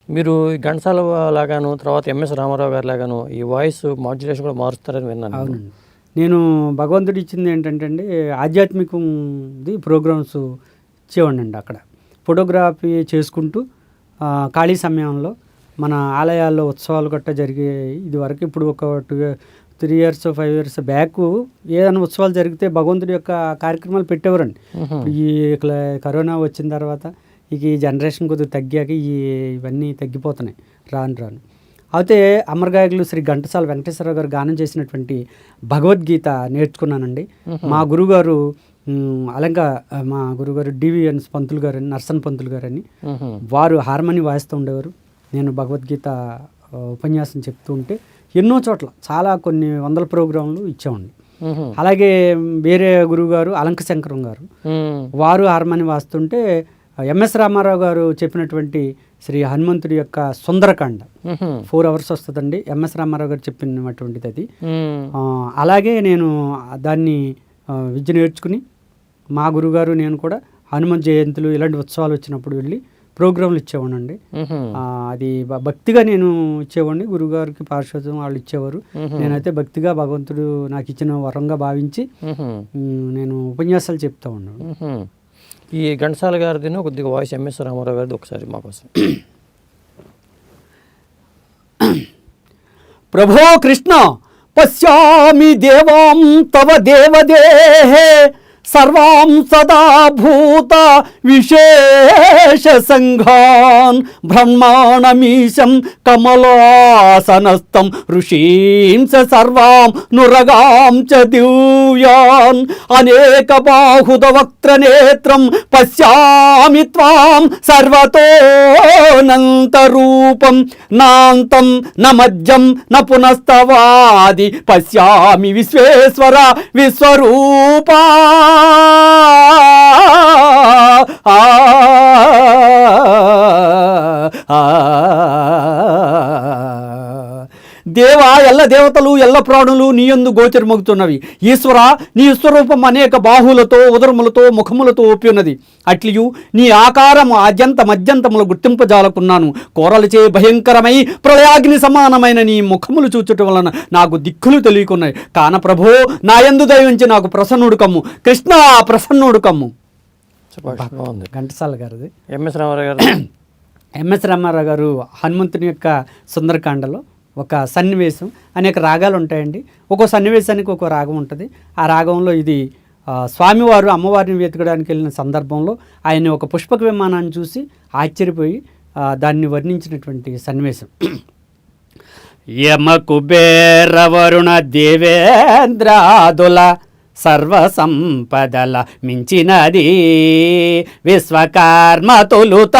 మీరు ఈ ఘంటసాల లాగాను తర్వాత ఎంఎస్ రామారావు గారి లాగాను ఈ వాయిస్ మాడ్యులేషన్ కూడా మారుస్తారని విన్నాను. అవునండి. నేను భగవంతుడు ఇచ్చింది ఏంటంటే అండి, ఆధ్యాత్మికంది ప్రోగ్రామ్స్ ఇచ్చేవాడినండి. అక్కడ ఫోటోగ్రఫీ చేసుకుంటూ ఖాళీ సమయంలో మన ఆలయాల్లో ఉత్సవాలు గట్టా జరిగాయి ఇదివరకు. ఇప్పుడు ఒక 3 years 5 years బ్యాక్ ఏదైనా ఉత్సవాలు జరిగితే భగవంతుడి యొక్క కార్యక్రమాలు పెట్టేవారండి. ఈ కరోనా వచ్చిన తర్వాత ఈ జనరేషన్ కొద్దిగా తగ్గాక ఇవన్నీ తగ్గిపోతున్నాయి రాను రాను. అయితే అమరగాయకులు శ్రీ ఘంటసాల వెంకటేశ్వరరావు గారు గానం చేసినటువంటి భగవద్గీత నేర్చుకున్నానండి. మా గురుగారు మా గురుగారు డివిఎన్స్ పంతులు గారని, నర్సన్ పంతులు గారని, వారు హార్మోని వాయిస్తూ ఉండేవారు. నేను భగవద్గీత ఉపన్యాసం చెప్తూ ఉంటే ఎన్నో చోట్ల చాలా కొన్ని 100 ప్రోగ్రాంలు ఇచ్చామండి. అలాగే వేరే గురువుగారు అలంక శంకరం గారు, వారు హార్మోని వాస్తుంటే ఎంఎస్ రామారావు గారు చెప్పినటువంటి శ్రీ హనుమంతుడి యొక్క సుందరకాండ 4 hours వస్తుందండి. ఎంఎస్ రామారావు గారు చెప్పినటువంటిది అది. అలాగే నేను దాన్ని విద్య నేర్చుకుని మా గురుగారు నేను కూడా హనుమంత్ జయంతులు ఇలాంటి ఉత్సవాలు వచ్చినప్పుడు వెళ్ళి ప్రోగ్రాంలు ఇచ్చేవాడినండి. అది భక్తిగా నేను ఇచ్చేవాడిని. గురుగారికి పార్శ్వత్వం వాళ్ళు ఇచ్చేవారు. నేనైతే భక్తిగా భగవంతుడు నాకు ఇచ్చిన వరంగా భావించి నేను ఉపన్యాసాలు చెప్తా ఉన్నాను. ఈ ఘంటసాల గారిది కొద్దిగా వాయిస్ ఎంఎస్ రామారావు గారిది ఒకసారి మాకోసం. ప్రభో కృష్ణ పశ్యామి దేవాం తవ దేవదేహే సర్వాం సదా భూత విశేష సంఘాన్ బ్రహ్మాణమీశం కమలాసనస్థం ఋషీంస సర్వాం నురగాం చ దివ్యాన్ అనేక బాహుద వక్త్రనేత్రం పశ్యామి త్వాం సర్వతోనంత రూపం నాంతం న మధ్యం న పునస్తవాది పశ్యామి విశ్వేశ్వర విశ్వరూపా. దేవా ఎల్ల దేవతలు ఎల్ల ప్రాణులు నీయందు గోచరమగుతున్నవి. ఈశ్వర నీ స్వరూపం అనేక బాహులతో ఉదరములతో ముఖములతో ఒప్పి ఉన్నది. అట్లియు నీ ఆకారము ఆద్యంత మధ్యంతములు గుర్తింపజాలకున్నాను. కోరలచే భయంకరమై ప్రళయాగ్ని సమానమైన నీ ముఖములు చూచటం వలన నాకు దిక్కులు తెలియకున్నాయి. కాన ప్రభో నాయందు దయవించి నాకు ప్రసన్నుడు కమ్ము. కృష్ణ ప్రసన్నుడు కమ్ము. ఘంటసాల గారిది. ఎంఎస్ రామారావు గారు ఎంఎస్ రామారావు గారు హనుమంతుని యొక్క సుందరకాండలో ఒక సన్నివేశం, అనేక రాగాలు ఉంటాయండి. ఒక్కో సన్నివేశానికి ఒక్కో రాగం ఉంటుంది. ఆ రాగంలో ఇది స్వామివారు అమ్మవారిని వెతకడానికి వెళ్ళిన సందర్భంలో ఆయన ఒక పుష్పక విమానాన్ని చూసి ఆశ్చర్యపోయి దాన్ని వర్ణించినటువంటి సన్నివేశం. యమ కుబేర వరుణ దేవేంద్రాదుల సర్వసంపదల మించినది విశ్వకర్మ తొలుత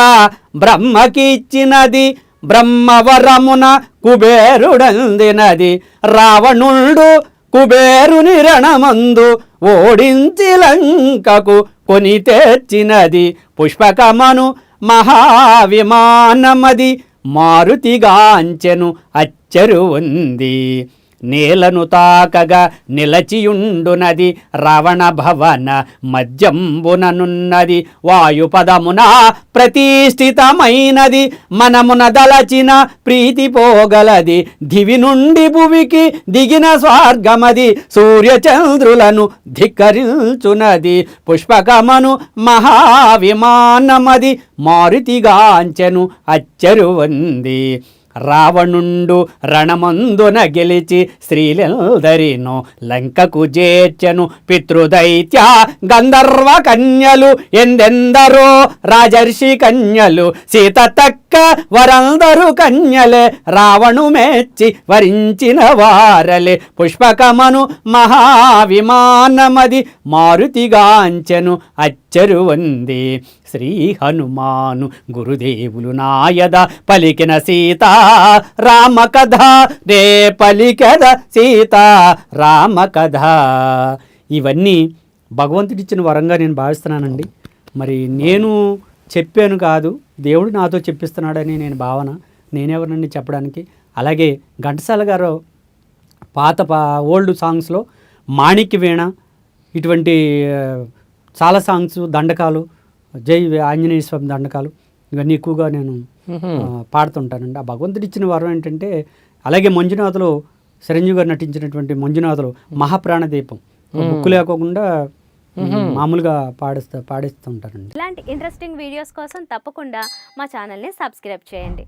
బ్రహ్మకిచ్చినది బ్రహ్మవరమున కుబేరుడందినది రావణుండు కుబేరుని రణమందు ఓడించి లంకకు కొని తెచ్చినది పుష్పకమను మహావిమానమది మారుతిగాంచెను అచ్చరు ఉంది నేలను తాకగా నిలచియుండునది రావణ భవన మధ్యంబుననున్నది వాయుపదమున ప్రతిష్ఠితమైనది మనమున దలచిన ప్రీతి పోగలది దివి నుండి భువికి దిగిన స్వర్గమది సూర్యచంద్రులను ధిక్కరించునది పుష్పకమను మహావిమానమది మారుతిగాంచెను అచ్చరువంది రావణుండు రణమందున గెలిచి స్త్రీలెందరినో లంకకు చేర్చెను పితృదైత్య గంధర్వ కన్యలు ఎందెందరో రాజర్షి కన్యలు సీత తక్క వరందరు కన్యలే రావణు మెచ్చి వరించిన వారలే పుష్పకమను మహావిమానమది మారుతిగాంచెను అచ్చరువంది శ్రీ హనుమాను గురుదేవులు నాయద పలికిన సీత రామ కథ రే పలికద సీత రామ కథ. ఇవన్నీ భగవంతుడిచ్చిన వరంగా నేను భావిస్తున్నానండి. మరి నేను చెప్పాను కాదు, దేవుడు నాతో చెప్పిస్తున్నాడని నేను భావన. నేనెవరినండి చెప్పడానికి. అలాగే ఘంటసాల గారు పాత ఓల్డ్ సాంగ్స్లో మాణిక్య వీణ ఇటువంటి చాలా సాంగ్స్, దండకాలు, జై ఆంజనేయ స్వామి దండకాలు ఇవన్నీ ఎక్కువగా నేను పాడుతుంటానండి. ఆ భగవంతుడు ఇచ్చిన వరం ఏంటంటే, అలాగే మంజునాథలో చిరంజీవి గారు నటించినటువంటి మంజునాథలో మహాప్రాణదీపం బుక్కు లేకోకుండా మామూలుగా పాడిస్తూ ఉంటారండి. ఇలాంటి ఇంట్రెస్టింగ్ వీడియోస్ కోసం తప్పకుండా మా ఛానల్ని సబ్స్క్రైబ్ చేయండి.